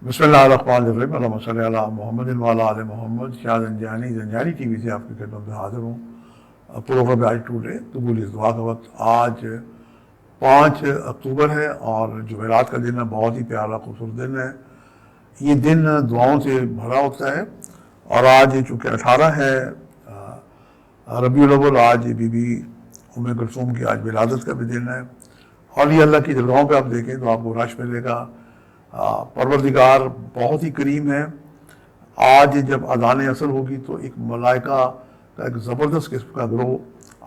بسم اللہ الرحمن الرحیم، اللہم صلی علی محمد وعلی آل محمد۔ شاہ زنجانی ٹی وی سے آپ کی خدمت میں حاضر ہوں۔ پروگرام آج ٹوڈے قبول دعا کا وقت۔ آج 5 اکتوبر ہے اور جمعرات کا دن ہے، بہت ہی پیارا خوبصورت دن ہے۔ یہ دن دعاؤں سے بھرا ہوتا ہے، اور آج چونکہ 18 ہے ربیع الاول، آج بی بی ام کلثوم کی آج ولادت کا بھی دن ہے۔ اور یہ اللہ کی درگاہوں پہ آپ دیکھیں تو آپ کو رش ملے گا۔ پروردگار بہت ہی کریم ہے۔ آج جب اذان عصر ہوگی تو ایک ملائکہ کا ایک زبردست قسم کا گروہ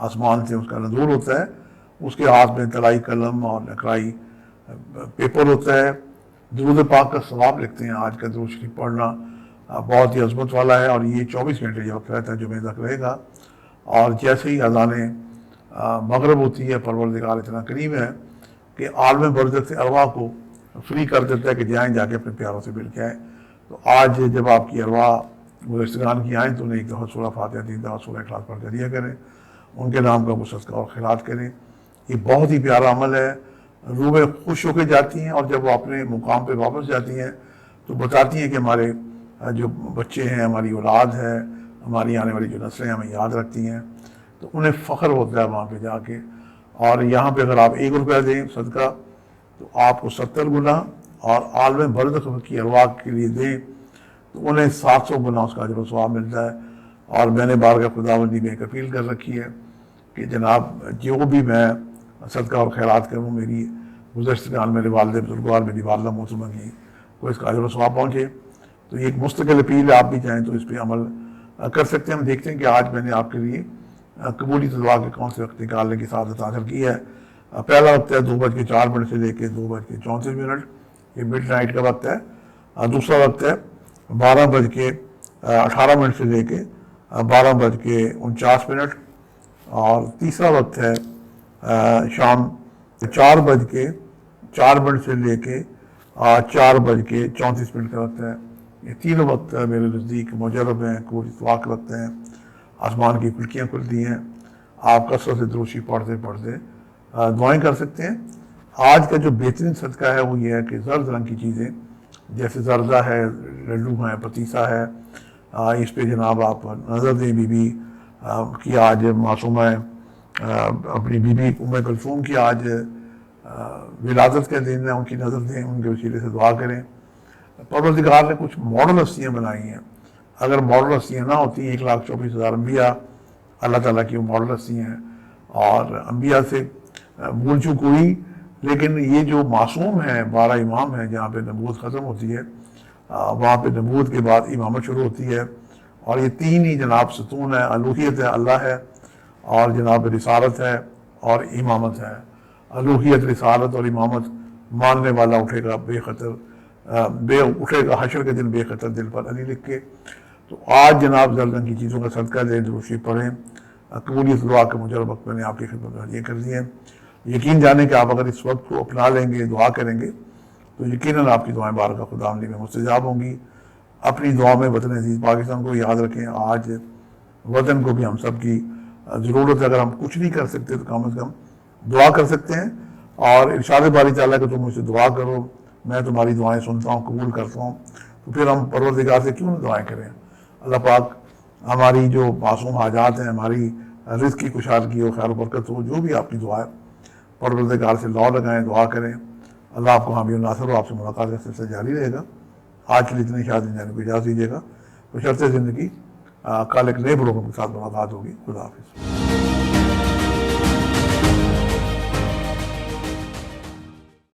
آسمان سے اس کا نزول ہوتا ہے۔ اس کے ہاتھ میں طلائی قلم اور لکڑائی پیپر ہوتا ہے۔ درود پاک کا ثواب لکھتے ہیں۔ آج کا درود شریف پڑھنا بہت ہی عظمت والا ہے، اور یہ 24 گھنٹے یہ وقت رہتا ہے، جمعہ تک رہے گا۔ اور جیسے ہی اذان مغرب ہوتی ہے، پروردگار اتنا کریم ہے کہ عالم برزخ سے ارواح کو فری کر دیتا ہے کہ جائیں، جا کے اپنے پیاروں سے مل کے آئیں۔ تو آج جب آپ کی ارواح گزشتگان کی آئیں تو انہیں ایک دفعہ سورہ فاتحہ، 3 دفعہ سورہ اخلاص پڑھ کے دیا کریں، ان کے نام کا صدقہ اور خیرات کریں۔ یہ بہت ہی پیارا عمل ہے۔ روحیں خوش ہو کے جاتی ہیں، اور جب وہ اپنے مقام پہ واپس جاتی ہیں تو بتاتی ہیں کہ ہمارے جو بچے ہیں، ہماری اولاد ہے، ہماری آنے والی جو نسلیں ہمیں یاد رکھتی ہیں، تو انہیں فخر ہوتا ہے وہاں پہ جا کے۔ اور یہاں پہ اگر آپ 1 روپیہ دیں صدقہ تو آپ کو 70 گنا، اور عالم برزخ کی ارواح کے لیے دیں تو انہیں 700 گنا اس کا اجر و ثواب ملتا ہے۔ اور میں نے بارگاہ خداوندی میں ایک اپیل کر رکھی ہے کہ جناب جو بھی میں صدقہ اور خیرات کروں، میری گزشتگان میرے والد بزرگوار، میری والدہ محترمہ کی کو اس کا اجر و ثواب پہنچے۔ تو یہ ایک مستقل اپیل ہے، آپ بھی چاہیں تو اس پہ عمل کر سکتے ہیں۔ ہم دیکھتے ہیں کہ آج میں نے آپ کے لیے قبولیت دعا کے کون سے وقت نکالنے کی سعادت حاصل کی ہے۔ پہلا وقت ہے 2:04 سے لے کے 2:34، یہ مڈ نائٹ کا وقت ہے۔ دوسرا وقت ہے 12:18 سے لے کے 12:49، اور تیسرا وقت ہے شام 4:04 سے لے کے 4:34 کا وقت ہے۔ یہ تینوں وقت میرے نزدیک مجرب ہیں، قبولیت دعا کے وقت ہیں۔ آسمان کی کھڑکیاں کھلتی ہیں، آپ کثرت سے درود شریف پڑھتے پڑھتے دعائیں کر سکتے ہیں۔ آج کا جو بہترین صدقہ ہے وہ یہ ہے کہ زرد رنگ کی چیزیں جیسے زردہ ہے، لڈو ہیں، پتیسا ہے، اس پہ جناب آپ نظر دیں۔ بی بی کی آج معصومہ اپنی بی بی ام کلثوم کی آج ولادت کا دن ہے، ان کی نظر دیں، ان کے وسیلے سے دعا کریں۔ پروردگار نے کچھ ماڈل ہستیاں بنائی ہیں، اگر ماڈل ہستیاں نہ ہوتی، 1,24,000 انبیاء اللہ تعالیٰ کی وہ ماڈل ہستیاں ہیں، اور انبیاء سے بھول چوک ہوئی، لیکن یہ جو معصوم ہیں، 12 امام ہیں، جہاں پہ نبوت ختم ہوتی ہے، وہاں پہ نبوت کے بعد امامت شروع ہوتی ہے۔ اور یہ 3 ہی جناب ستون ہے، الوہیت ہے، اللہ ہے، اور جناب رسالت ہے اور امامت ہے۔ الوہیت، رسالت اور امامت ماننے والا اٹھے گا بے خطر، اٹھے گا حشر کے دن بے خطر، دل پر علی لکھ کے۔ تو آج جناب زردن کی چیزوں کا صدقہ دیں، درود شریف پڑھیں۔ قبولیت دعا کے مجرب وقت میں نے آپ کی خدمت میں یہ کر دی ہے۔ یقین جانیں کہ آپ اگر اس وقت کو اپنا لیں گے، دعا کریں گے، تو یقیناً آپ کی دعائیں بارگاہ خداوندی میں مستجاب ہوں گی۔ اپنی دعا میں وطن عزیز پاکستان کو یاد رکھیں۔ آج وطن کو بھی ہم سب کی ضرورت ہے۔ اگر ہم کچھ نہیں کر سکتے تو کم از کم دعا کر سکتے ہیں، اور ارشاد باری تعالیٰ کہ تم مجھ سے دعا کرو، میں تمہاری دعائیں سنتا ہوں، قبول کرتا ہوں۔ تو پھر ہم پروردگار سے کیوں نہ دعائیں کریں؟ اللہ پاک ہماری جو معصوم حاجات ہیں، ہماری رزق کی کشادگی ہو، خیر و برکت ہو، جو بھی آپ کی دعا ہے، پروردگار سے لو لگائیں، دعا کریں۔ اللہ آپ کو حامی و ناصر ہو۔ آپ سے ملاقات کا سلسلہ جاری رہے گا۔ آج کے لیے اتنے شاہ زنجانی کو اجازت دیجیے گا۔ بشرطِ زندگی کل ایک نئے پروگرام کے ساتھ ملاقات ہوگی۔ خدا حافظ۔